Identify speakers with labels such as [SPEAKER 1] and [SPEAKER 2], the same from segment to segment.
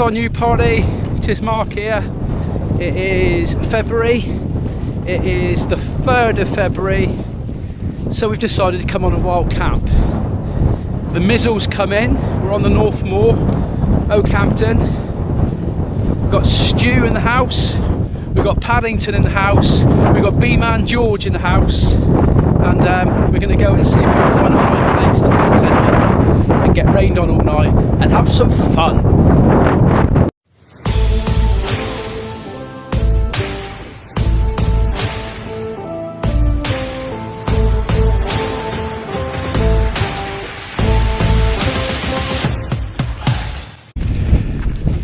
[SPEAKER 1] our new party. It is Mark here. It is February. It is the 3rd of February. So we've decided to come on a wild camp. The Mizzles come in. We're on the North Moor, Oakhampton. We've got Stu in the house. We've got Paddington in the house. We've got B-Man George in the house. And we're going to go and see if we can find a high place to tent up and get rained on all night and have some fun.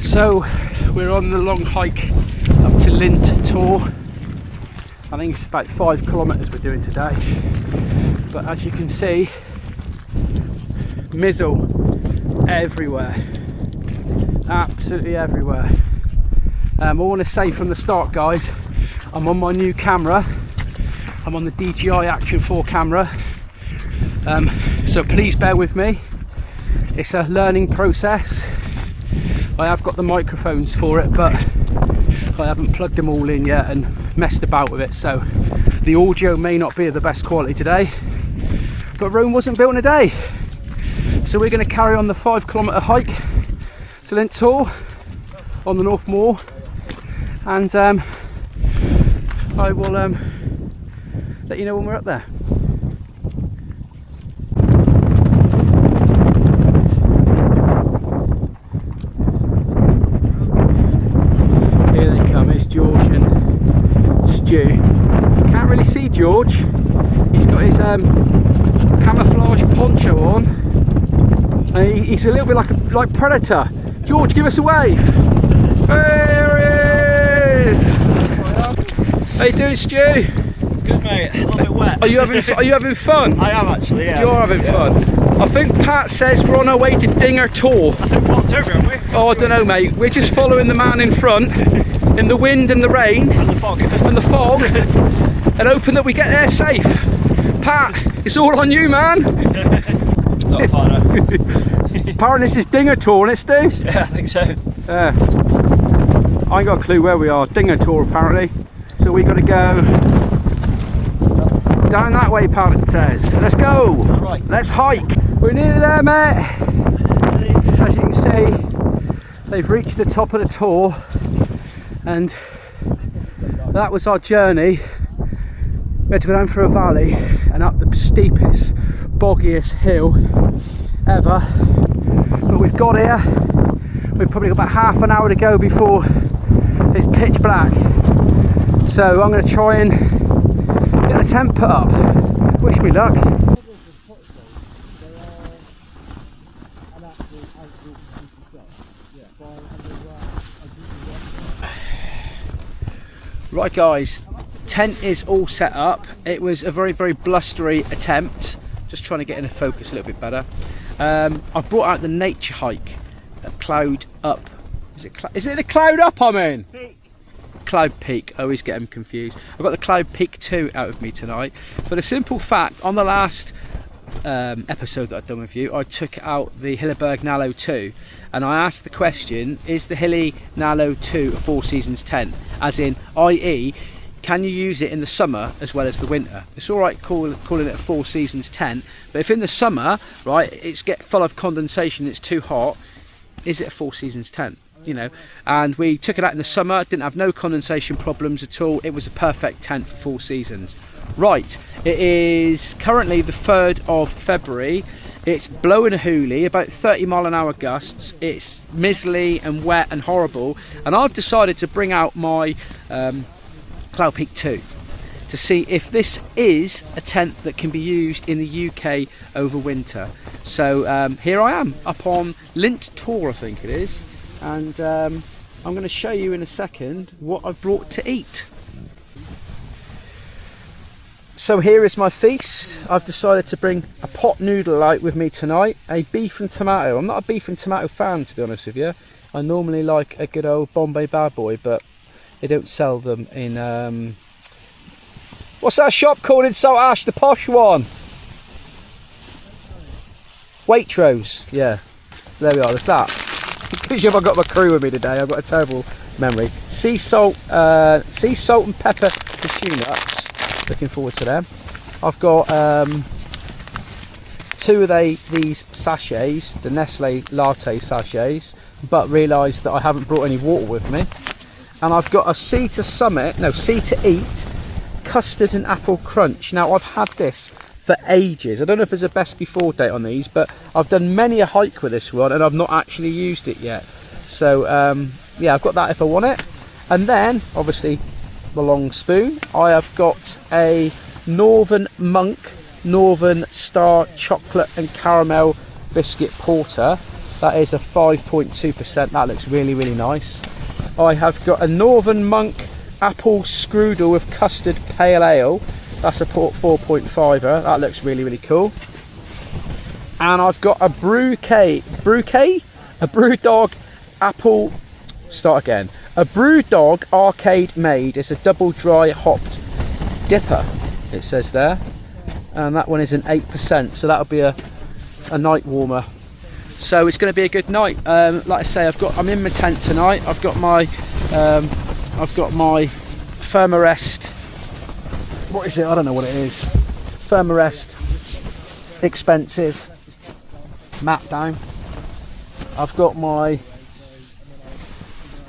[SPEAKER 1] So we're on the long hike up to Naturehike. I think it's about 5 kilometres we're doing today, but as you can see, Mizzle everywhere, absolutely everywhere. I want to say from the start, guys, I'm on my new camera. I'm on the DJI Action 4 camera, so please bear with me. It's a learning process. I have got the microphones for it, but I haven't plugged them all in yet and messed about with it, so the audio may not be of the best quality today, but Rome wasn't built in a day. So we're going to carry on the 5 kilometre hike to Naturehike on the North Moor, and I will let you know when we're up there. George and Stu. Can't really see George. He's got his camouflage poncho on. And he's a little bit like Predator. George, give us a wave. There he is. How you doing, Stu?
[SPEAKER 2] Good, mate. A little bit wet.
[SPEAKER 1] Are you having fun?
[SPEAKER 2] I am actually. Yeah.
[SPEAKER 1] You are having fun. I think Pat says we're on our way to Dingertor.
[SPEAKER 2] I think we're on over, aren't we?
[SPEAKER 1] Oh, I don't know, mate. We're just following the man in front. In the wind and the rain
[SPEAKER 2] and the fog
[SPEAKER 1] and hoping that we get there safe. Pat, it's all on you, man.
[SPEAKER 2] Not far now.
[SPEAKER 1] Apparently this is Dingertor, isn't it, Stu?
[SPEAKER 2] Yeah, I think so.
[SPEAKER 1] I ain't got a clue where we are. Dingertor apparently. So we got to go down that way, Pat says. Let's go.
[SPEAKER 2] Right.
[SPEAKER 1] Let's hike. We're nearly there, mate. As you can see, they've reached the top of the tour. And that was our journey. We had to go down through a valley and up the steepest, boggiest hill ever. But we've got here. We've probably got about half an hour to go before it's pitch black. So I'm going to try and get the tent put up. Wish me luck. Right guys, tent is all set up. It was a very, very blustery attempt. Just trying to get in focus a little bit better. I've brought out the Naturehike Cloud Up. Is it the Cloud Up I'm in?
[SPEAKER 2] Peak.
[SPEAKER 1] Cloud Peak, I always get them confused. I've got the Cloud Peak 2 out with me tonight. For the simple fact, on the last episode that I've done with you, I took out the Hilleberg Nalo 2 and I asked the question, is the Hilly Nalo 2 a 4 seasons tent? As in, i.e., can you use it in the summer as well as the winter? It's all right calling it a 4 seasons tent, but if in the summer, right, it's get full of condensation, it's too hot, is it a 4 seasons tent? You know, and we took it out in the summer, didn't have no condensation problems at all. It was a perfect tent for 4 seasons. Right, it is currently the 3rd of February. It's blowing a hoolie, about 30-mile-an-hour gusts. It's mizzly and wet and horrible, and I've decided to bring out my Cloud Peak 2 to see if this is a tent that can be used in the UK over winter. So here I am up on Naturehike, I think it is, and I'm going to show you in a second what I've brought to eat. So here is my feast. I've decided to bring a pot noodle out with me tonight, a beef and tomato. I'm not a beef and tomato fan, to be honest with you. I normally like a good old Bombay Bad Boy, but they don't sell them in what's that shop called in Saltash, the posh one? Waitrose, yeah. There we are, there's that. Especially if I've got my crew with me today. I've got a terrible memory. Sea salt and pepper cashew nuts. Looking forward to them. I've got 2 of these sachets, the Nestle latte sachets, but realised that I haven't brought any water with me. And I've got a Sea to Eat custard and apple crunch. Now I've had this for ages. I don't know if there's a best before date on these, but I've done many a hike with this one and I've not actually used it yet. So yeah, I've got that if I want it. And then obviously the long spoon, I have got a Northern Monk Northern Star chocolate and caramel biscuit porter. That is a 5.2%. that looks really nice. I have got a Northern Monk apple strudel with custard pale ale. That's a 4.5er. That looks really cool. And I've got a Brewdog apple. Start again. A Brewdog arcade made. It's a double dry hopped dipper. It says there, and that one is an 8%. So that'll be a night warmer. So it's going to be a good night. Like I say, I'm in my tent tonight. I've got my Thermarest. What is it? I don't know what it is. Thermarest expensive mat down. I've got my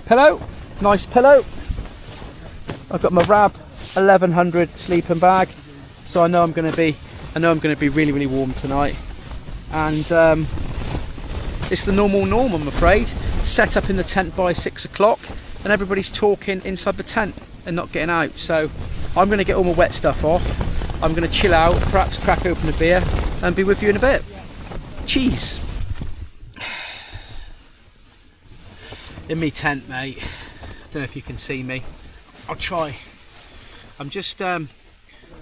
[SPEAKER 1] pillow, nice pillow. I've got my Rab 1100 sleeping bag. So I know I'm going to be really warm tonight. And it's the normal norm, I'm afraid. Set up in the tent by 6 o'clock, and everybody's talking inside the tent and not getting out. So I'm going to get all my wet stuff off. I'm going to chill out, perhaps crack open a beer, and be with you in a bit. Cheese. In me tent, mate. Don't know if you can see me. I'll try. I'm just on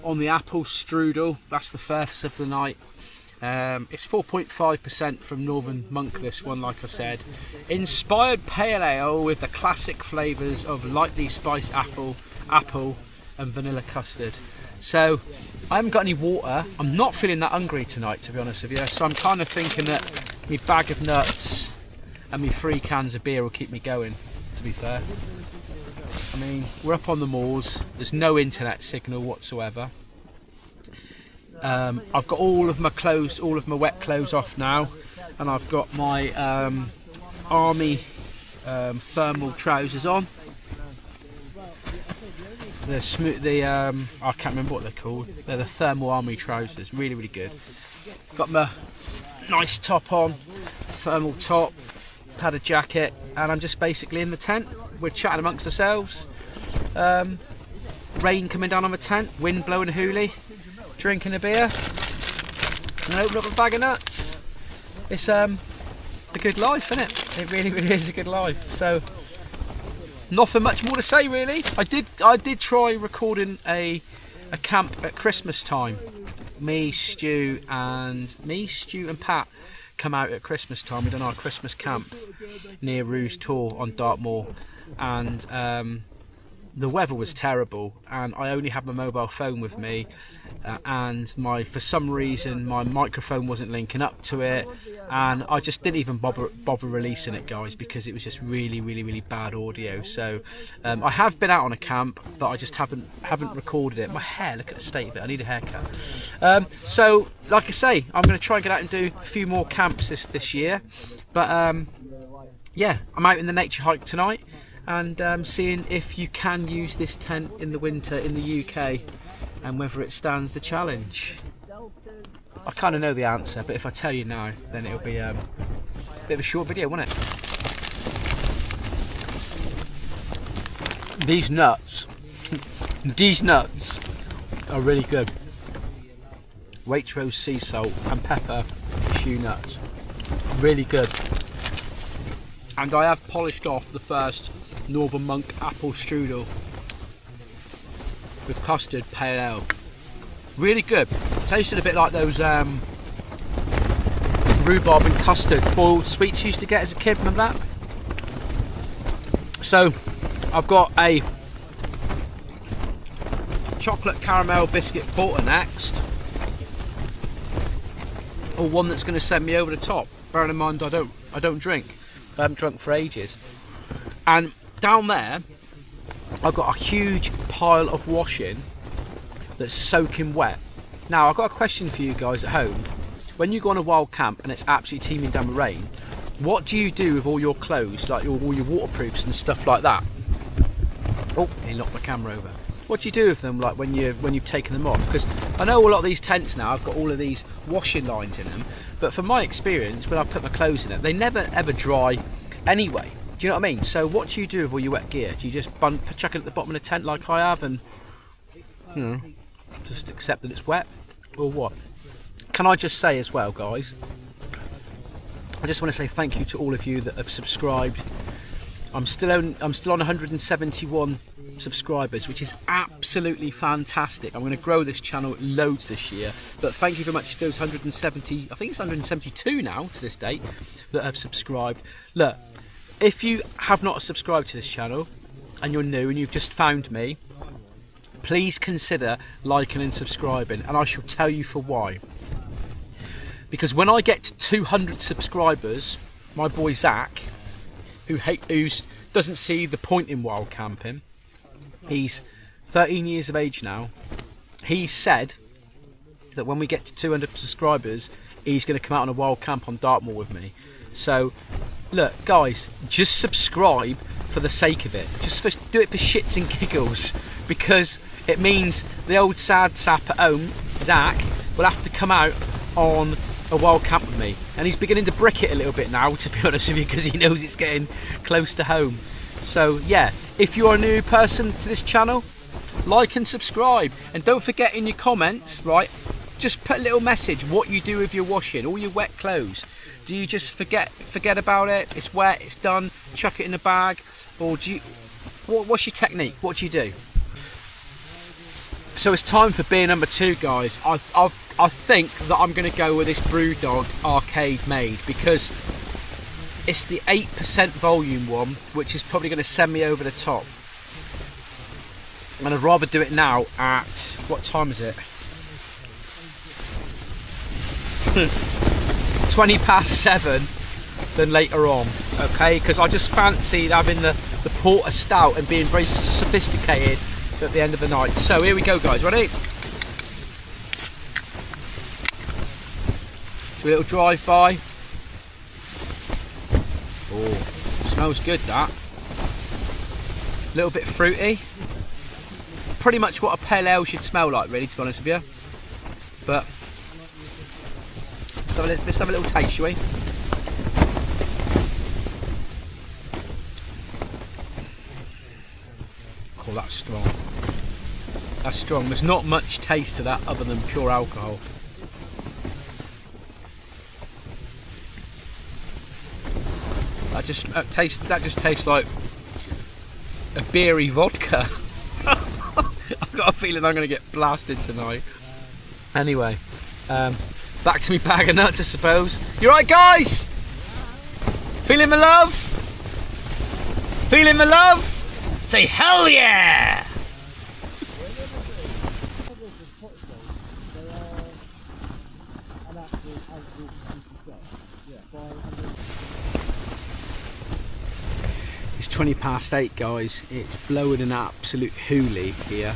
[SPEAKER 1] the apple strudel. That's the first of the night. It's 4.5% from Northern Monk, this one, like I said. Inspired pale ale with the classic flavours of lightly spiced apple and vanilla custard. So I haven't got any water. I'm not feeling that hungry tonight, to be honest with you. So I'm kind of thinking that my bag of nuts and my 3 cans of beer will keep me going, to be fair. I mean, we're up on the moors. There's no internet signal whatsoever. I've got all of my clothes, all of my wet clothes off now, and I've got my army thermal trousers on. I can't remember what they're called. They're the thermal army trousers, really good. Got my nice top on, thermal top, padded jacket, and I'm just basically in the tent. We're chatting amongst ourselves. Rain coming down on the tent, wind blowing a hoolie. Drinking a beer and open up a bag of nuts. It's a good life, isn't it? It really is a good life. So nothing much more to say, really. I did try recording a camp at Christmas time. Me, Stu and Pat come out at Christmas time. We done our Christmas camp near Rouge Tor on Dartmoor, and the weather was terrible, and I only had my mobile phone with me, and for some reason my microphone wasn't linking up to it, and I just didn't even bother releasing it, guys, because it was just really bad audio. So I have been out on a camp, but I just haven't recorded it. My hair, look at the state of it. I need a haircut. So like I say, I'm going to try and get out and do a few more camps this year. But yeah, I'm out in the Naturehike tonight, and seeing if you can use this tent in the winter in the UK and whether it stands the challenge. I kind of know the answer, but if I tell you now, then it'll be a bit of a short video, won't it? These nuts are really good. Waitrose sea salt and pepper cashew nuts, really good. And I have polished off the first Northern Monk apple strudel with custard pale ale. Really good. Tasted a bit like those rhubarb and custard boiled sweets you used to get as a kid, remember that? So I've got a chocolate caramel biscuit porter next, or one that's going to send me over the top. Bearing in mind I don't drink. I haven't drunk for ages. And down there, I've got a huge pile of washing that's soaking wet. Now, I've got a question for you guys at home. When you go on a wild camp and it's absolutely teeming down with rain, what do you do with all your clothes, like all your waterproofs and stuff like that? Oh, he knocked my camera over. What do you do with them, like when you've taken them off? Because I know a lot of these tents now, I've got all of these washing lines in them, but from my experience, when I put my clothes in it, they never ever dry anyway. Do you know what I mean? So what do you do with all your wet gear? Do you just chuck it at the bottom of the tent like I have and, you know, just accept that it's wet, or what? Can I just say as well, guys, I just want to say thank you to all of you that have subscribed. I'm still on 171 subscribers, which is absolutely fantastic. I'm going to grow this channel loads this year, but thank you very much to those 170, I think it's 172 now to this date, that have subscribed. Look, if you have not subscribed to this channel and you're new and you've just found me, please consider liking and subscribing, and I shall tell you for why. Because when I get to 200 subscribers, my boy Zach, who doesn't see the point in wild camping, he's 13 years of age now, he said that when we get to 200 subscribers, he's going to come out on a wild camp on Dartmoor with me. So, look, guys, just subscribe for the sake of it. Do it for shits and giggles, because it means the old sad sap at home, Zach, will have to come out on a wild camp with me, and he's beginning to brick it a little bit now, to be honest with you, because he knows it's getting close to home. So yeah, if you're a new person to this channel, like and subscribe, and don't forget in your comments, right, just put a little message what you do with your washing, all your wet clothes. Do you just forget about it? It's wet, it's done, chuck it in a bag, or do you? What's your technique? What do you do? So it's time for beer number 2, guys. I think that I'm going to go with this Brewdog Arcade Made, because it's the 8% volume one, which is probably going to send me over the top. And I'd rather do it now at, what time is it? 7:20 than later on, okay? Because I just fancied having the porter stout and being very sophisticated at the end of the night. So here we go, guys, ready? Do a little drive by. Oh, smells good, that. A little bit fruity. Pretty much what a pale ale should smell like, really, to be honest with you. But let's have a little taste, shall we? Call that strong. That's strong. There's not much taste to that other than pure alcohol. That just tastes like a beery vodka. I've got a feeling I'm going to get blasted tonight. Anyway, back to me bag of nuts, I suppose. You right, guys? Feeling the love? Feeling the love? Say hell yeah! It's 8:20, guys. It's blowing an absolute hoolie here.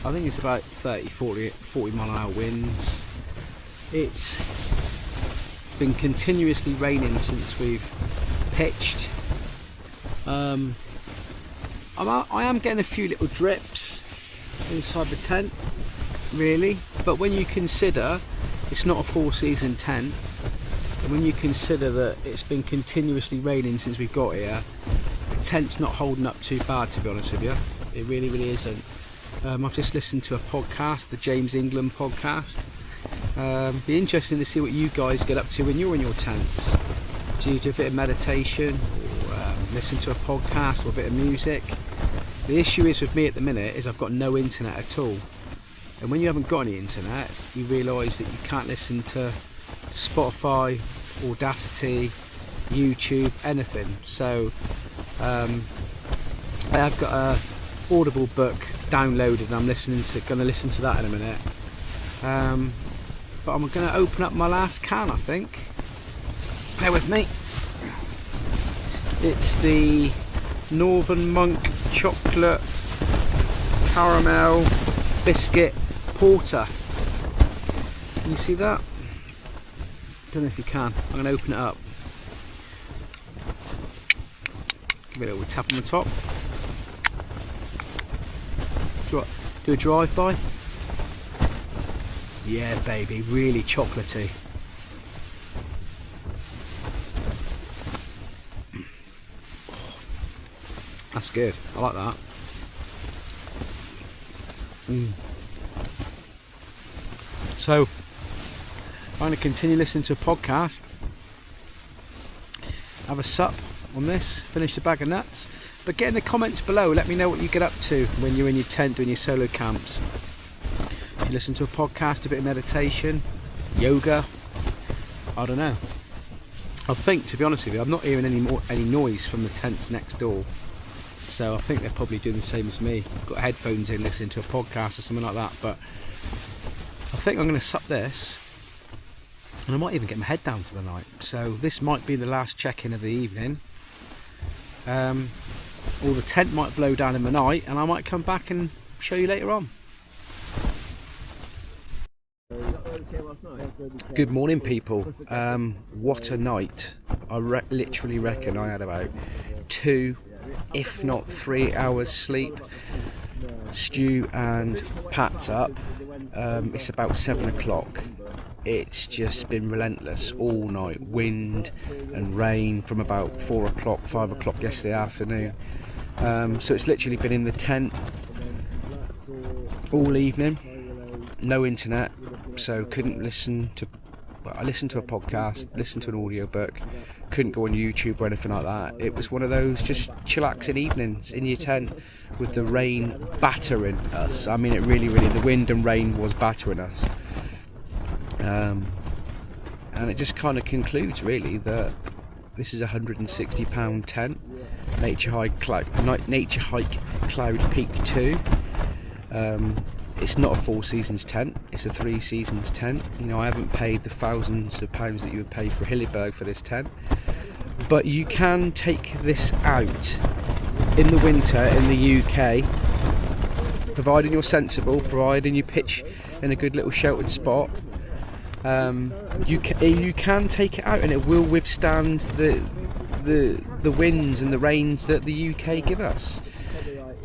[SPEAKER 1] I think it's about 40 mile-an-hour winds. It's been continuously raining since we've pitched. I am getting a few little drips inside the tent, really, but when you consider it's not a 4-season tent, and when you consider that it's been continuously raining since we got here, the tent's not holding up too bad, to be honest with you. It really isn't. I've just listened to a podcast, the James England podcast. Be interesting to see what you guys get up to when you're in your tents. Do you do a bit of meditation, or listen to a podcast, or a bit of music? The issue is with me at the minute is I've got no internet at all, and when you haven't got any internet, you realise that you can't listen to Spotify, Audacity, YouTube, anything. So I have got a Audible book downloaded, and I'm going to listen to that in a minute. But I'm going to open up my last can, I think. Bear with me. It's the Northern Monk chocolate caramel biscuit porter. Can you see that? Don't know if you can. I'm going to open it up. Give it a little tap on the top. Do a drive-by. Yeah, baby, really chocolatey. That's good. I like that. So, I'm going to continue listening to a podcast. Have a sup on this. Finish the bag of nuts. But get in the comments below. Let me know what you get up to when you're in your tent doing your solo camps. If you listen to a podcast, a bit of meditation, yoga. I don't know. I think, to be honest with you, I'm not hearing any noise from the tents next door. So I think they're probably doing the same as me. Got headphones in, listening to a podcast or something like that. But I think I'm going to sup this, and I might even get my head down for the night. So this might be the last check-in of the evening. Or the tent might blow down in the night, and I might come back and show you later on. Good morning, people. What a night. I literally reckon I had about 2, if not 3 hours sleep. Stu and Pat's up. It's about 7 o'clock. It's just been relentless all night. Wind and rain from about 4 o'clock, 5 o'clock yesterday afternoon. So it's literally been in the tent all evening. No internet, so couldn't listen to. Well, I listened to a podcast, listened to an audiobook, couldn't go on YouTube or anything like that. It was one of those just chillaxing evenings in your tent with the rain battering us. I mean, it really, the wind and rain was battering us. And it just kind of concludes really that this is a £160 tent, Naturehike Cloud Peak 2. It's not a 4 seasons tent, it's a 3 seasons tent. You know, I haven't paid the thousands of pounds that you would pay for Hilleberg for this tent, but you can take this out in the winter in the UK, providing you're sensible, providing you pitch in a good little sheltered spot. You can take it out and it will withstand the winds and the rains that the UK give us.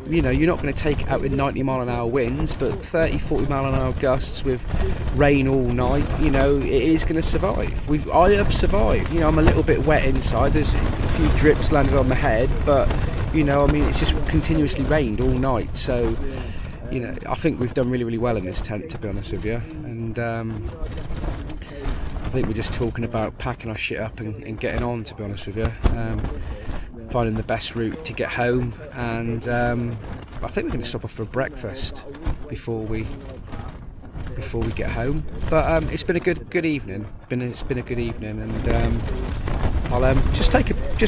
[SPEAKER 1] You know, you're not going to take it out with 90 mile an hour winds, but 30-40 mile an hour gusts with rain all night, you know, it is going to survive. I have survived. You know, I'm a little bit wet inside, there's a few drips landed on my head, but you know, I mean, it's just continuously rained all night. So, you know, I think we've done really well in this tent, to be honest with you. And I think we're just talking about packing our shit up and getting on, to be honest with you. Finding the best route to get home, and I think we're going to stop off for breakfast before we get home. But it's been a good evening. It's been a good evening, and I'll just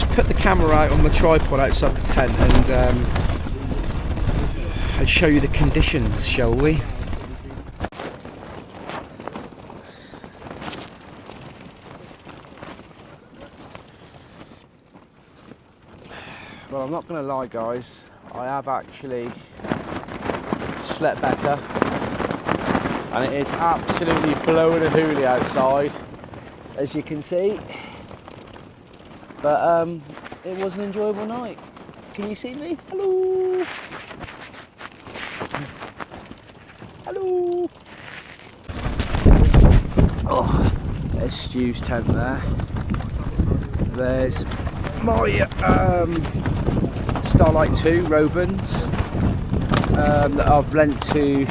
[SPEAKER 1] put the camera out on the tripod outside the tent and show you the conditions, shall we? Well, I'm not going to lie, guys, I have actually slept better, and it is absolutely blowing a hoolie outside, as you can see, but it was an enjoyable night. Can you see me? Hello! Hello! Oh, there's Stu's tent there. There's my Starlight 2 Robins that I've lent to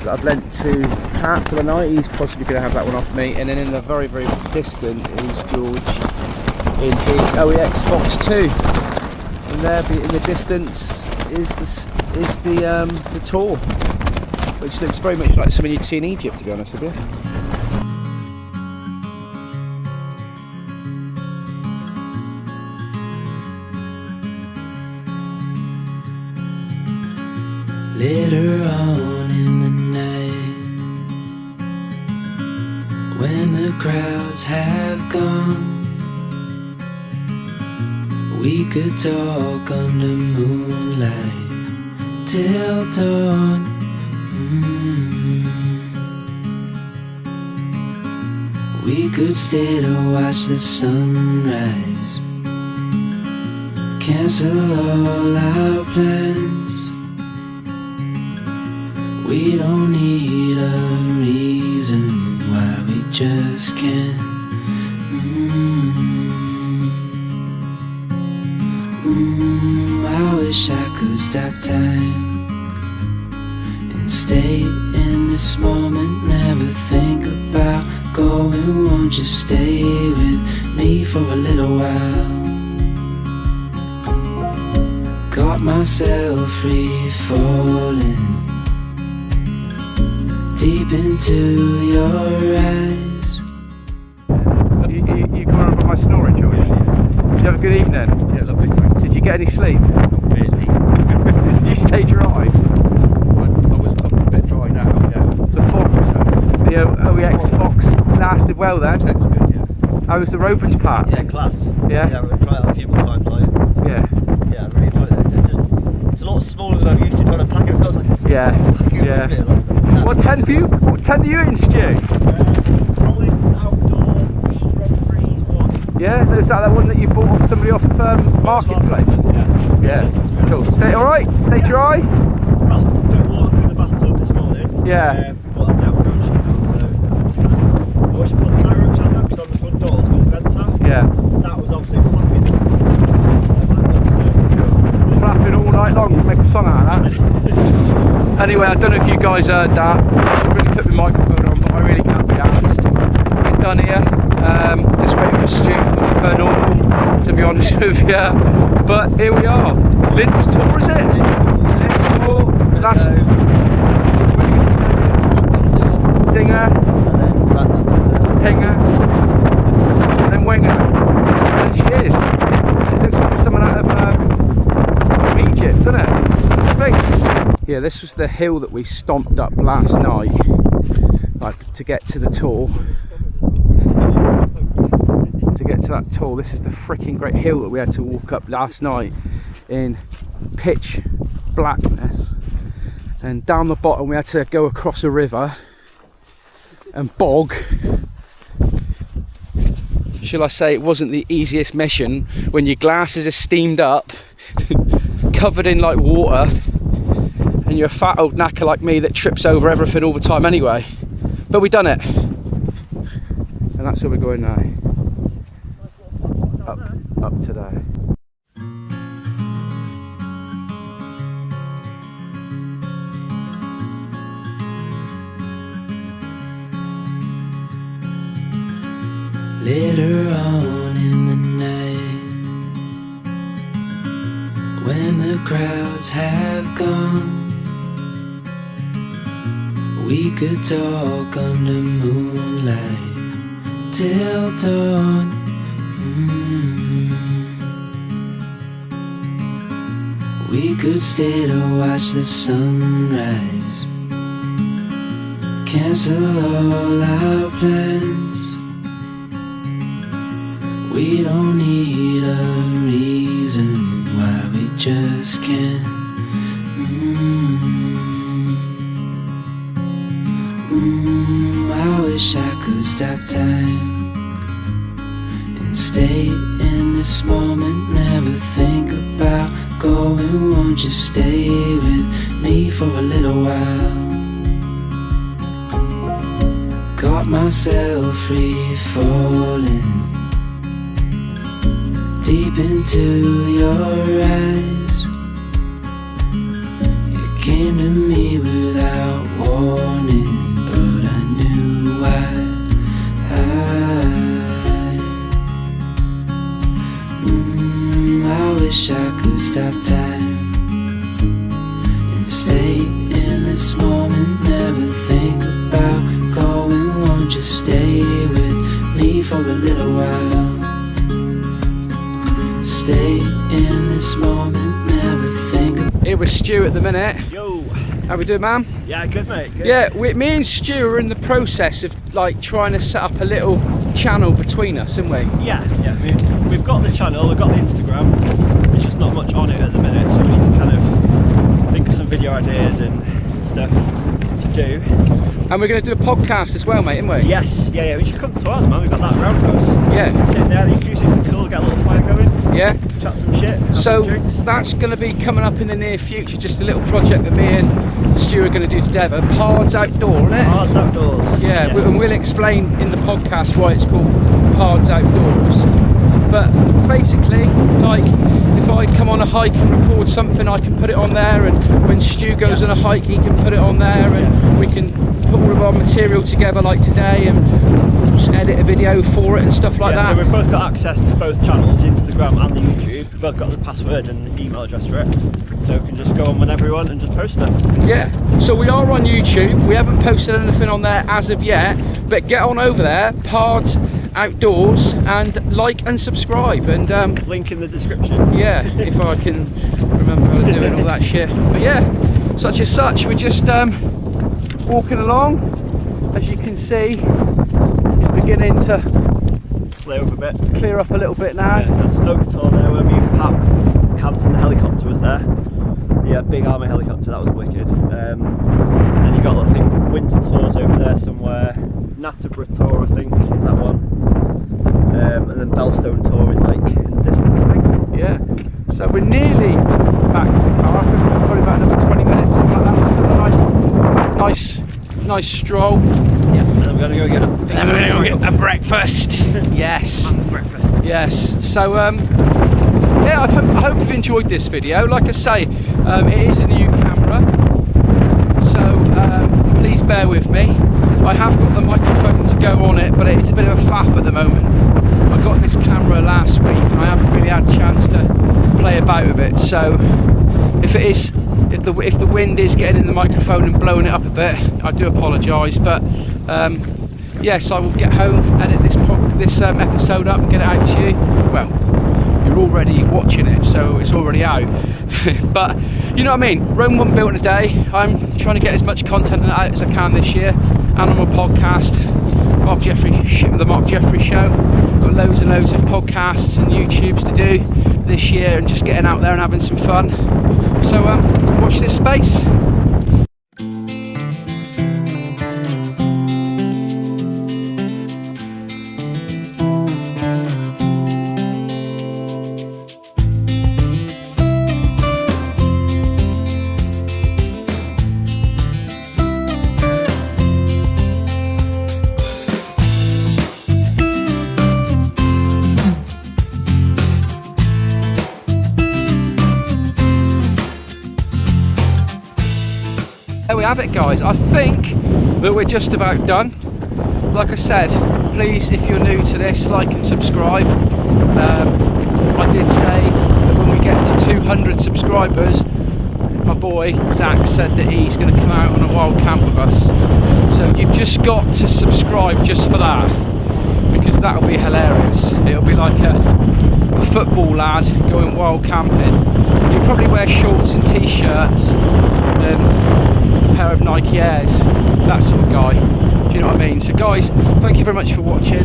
[SPEAKER 1] Pat for the night. He's possibly going to have that one off me. And then in the very distant is George in his OEX Fox 2. And there, in the distance, is the Tour, which looks very much like something you'd see in Egypt, to be honest with you.
[SPEAKER 3] Later on in the night, when the crowds have gone, We could talk under moonlight till dawn. We could stay to watch the sunrise, cancel all our plans. We don't need a reason why we just can't. I wish I could stop time and stay in this moment, never think about going. Won't you stay with me for a little while? Got myself free falling deep into your eyes.
[SPEAKER 1] You coming on with my snoring, George? Did you have a good evening?
[SPEAKER 4] Yeah, lovely, thanks.
[SPEAKER 1] Did you get any sleep?
[SPEAKER 4] Not really.
[SPEAKER 1] Did you stay dry?
[SPEAKER 4] I'm a bit dry now, yeah.
[SPEAKER 1] The Fox, the OEX Fox lasted well then?
[SPEAKER 4] That's good, yeah.
[SPEAKER 1] How was the ropage part?
[SPEAKER 5] Yeah, class.
[SPEAKER 1] Yeah?
[SPEAKER 5] Yeah, I'm going to try it out a few more times, like.
[SPEAKER 1] Yeah.
[SPEAKER 5] Yeah, I really enjoyed it. It's a lot smaller than I'm used to trying to pack it. So I was like,
[SPEAKER 1] Yeah, yeah. What tent do you in, Stu?
[SPEAKER 2] Rollins outdoor strawberries one.
[SPEAKER 1] Yeah, is that one that you bought off somebody off of Marketplace?
[SPEAKER 2] Yeah.
[SPEAKER 1] Yeah. Cool. Stay alright? Stay dry?
[SPEAKER 2] Well, don't walk through the bathtub this morning.
[SPEAKER 1] Yeah.
[SPEAKER 2] But I've now got sheet on, so I wish I put the fire ropes on now because on the front doors with the fence out.
[SPEAKER 1] Yeah.
[SPEAKER 2] That was obviously flapping.
[SPEAKER 1] Flapping all night long, make a song out of that. Anyway, I don't know if you guys heard that. I should really put my microphone on, but I really can't be asked. We're done here. Just waiting for Stu, which per normal, to be honest with you. But here we are. Linz Tour, is it? Linz Tour. That's Dinger, Pinger, and then Winger. And she is. It looks like someone out of Egypt, doesn't it? Sphinx. Yeah, this was the hill that we stomped up last night, like to get to the tour. To get to that tour, this is the freaking great hill that we had to walk up last night in pitch blackness. And down the bottom we had to go across a river and bog. Shall I say it wasn't the easiest mission when your glasses are steamed up, covered in like water, and you're a fat old knacker like me that trips over everything all the time anyway. But we done it. And that's where we're going now. Up today.
[SPEAKER 3] Later on in the night, when the crowds have gone, we could talk under moonlight till dawn. We could stay to watch the sunrise, cancel all our plans. We don't need a reason why we just can't. I wish I could stop time and stay in this moment, never think about going. Won't you stay with me for a little while? Got myself free falling deep into your eyes. You came to me without warning, but I knew why. I wish I could stop time and stay in this moment, never think about going. Won't you stay with me for a little while? Stay in this moment, never think.
[SPEAKER 1] Here with Stu at the minute.
[SPEAKER 2] Yo.
[SPEAKER 1] How we doing, man?
[SPEAKER 2] Yeah, good mate. Good.
[SPEAKER 1] Yeah, me and Stu are in the process of like trying to set up a little channel between us, haven't we?
[SPEAKER 2] Yeah. We've got the channel, we've got the Instagram. There's just not much on it at the minute, so we need to kind of think of some video ideas and stuff to do.
[SPEAKER 1] And we're going to do a podcast as well, mate, aren't we?
[SPEAKER 2] Yes, yeah. We should come to ours, man. We've got that roundhouse.
[SPEAKER 1] Yeah.
[SPEAKER 2] Sitting there, the acoustics are cool. Get a little fire going.
[SPEAKER 1] Yeah.
[SPEAKER 2] Chat some shit. Have
[SPEAKER 1] So
[SPEAKER 2] some drinks.
[SPEAKER 1] that's going to be coming up in the near future. Just a little project that me and Stu are going to do together. Pards Outdoor, isn't it?
[SPEAKER 2] Pards Outdoors.
[SPEAKER 1] Yeah, and we'll explain in the podcast why it's called Pards Outdoors. But basically, like, if I come on a hike and record something, I can put it on there, and when Stu goes on a hike, he can put it on there, and we can put all of our material together like today and just edit a video for it and stuff like that.
[SPEAKER 2] So we've both got access to both channels, Instagram and the YouTube. We've both got the password and email address for it, so we can just go on whenever we want and just post it.
[SPEAKER 1] Yeah, so we are on YouTube. We haven't posted anything on there as of yet, but get on over there, Pards Outdoors, and like and subscribe, and
[SPEAKER 2] Link in the description.
[SPEAKER 1] yeah, if I can remember how to do it and all that shit. But yeah, such as such, we're just walking along. As you can see, it's beginning to
[SPEAKER 2] Clear up a bit.
[SPEAKER 1] clear up a little bit now.
[SPEAKER 2] Yeah, that's Oak Tor there where me and Pam camped and the helicopter was there. Yeah, big army helicopter, that was wicked. And you got, I think, winter tours over there somewhere. Naturehike tour, I think, is that one. And then Bellstone tour is like in the distance, I think.
[SPEAKER 1] Yeah, so we're nearly back to the car. I think we've probably about another 20 minutes, something like that. Nice stroll.
[SPEAKER 2] Yeah, and then we're going to go get a
[SPEAKER 1] And then we're going to go get a breakfast. Yes.
[SPEAKER 2] breakfast.
[SPEAKER 1] Yes. So yeah, I hope you've enjoyed this video. Like I say, it is a new camera, so please bear with me. I have got the microphone to go on it, but it is a bit of a faff at the moment. I got this camera last week and I haven't really had a chance to play about with it. So if the wind is getting in the microphone and blowing it up a bit, I do apologise. But yes, I will get home, edit this episode up and get it out to you. Well, you're already watching it, so it's already out. But you know what I mean, Rome wasn't built in a day. I'm trying to get as much content out as I can this year, and on my podcast, the Mark Jeffrey Show. Got loads and loads of podcasts and YouTubes to do this year, and just getting out there and having some fun. So watch this space. There we have it, guys. I think that we're just about done. Like I said, please, if you're new to this, like and subscribe. I did say that when we get to 200 subscribers, my boy Zach said that he's going to come out on a wild camp with us. So you've just got to subscribe just for that, because that'll be hilarious. It'll be like a football lad going wild camping. He'll probably wear shorts and t-shirts and a pair of Nike Airs, that sort of guy. Do you know what I mean? So guys, thank you very much for watching.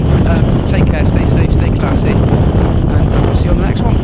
[SPEAKER 1] Take care, stay safe, stay classy, and we'll see you on the next one.